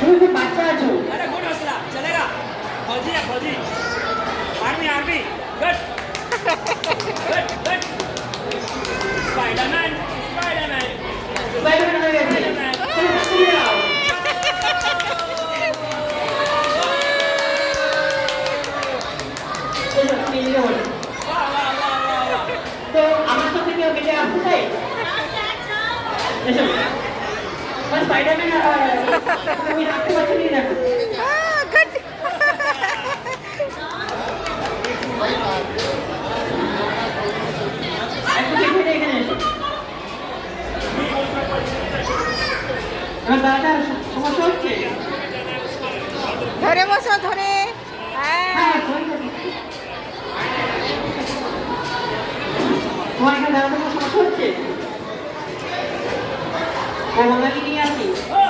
তুমি খুব বাচ্চা আছো। अरे गुड हौसला चलेगा फौजी है फौजी army army good good good Spiderman Spiderman Spiderman হয়ে গেছে। তুমি হাসিয়ে দাও। এসো, তুমি এদিকে বলো। वाह वाह वाह वाह वाह তো আমার সাথে কেউ কেটে আসতে চাই? এসো। আমার স্পাইডারম্যান তুমি রাখতে পারছো না দেখো। একটু ঠিক হয়ে এখানে এসো। আমার দাদাটার সমস্যা হচ্ছে। ধরে বসো ধরে। হ্যাঁ, হ্যাঁ ধরে থাকি। তোমার এখানে দাদাটার কোনো সমস্যা হচ্ছে? ও বাঙালি নিয়ে আসি। ओ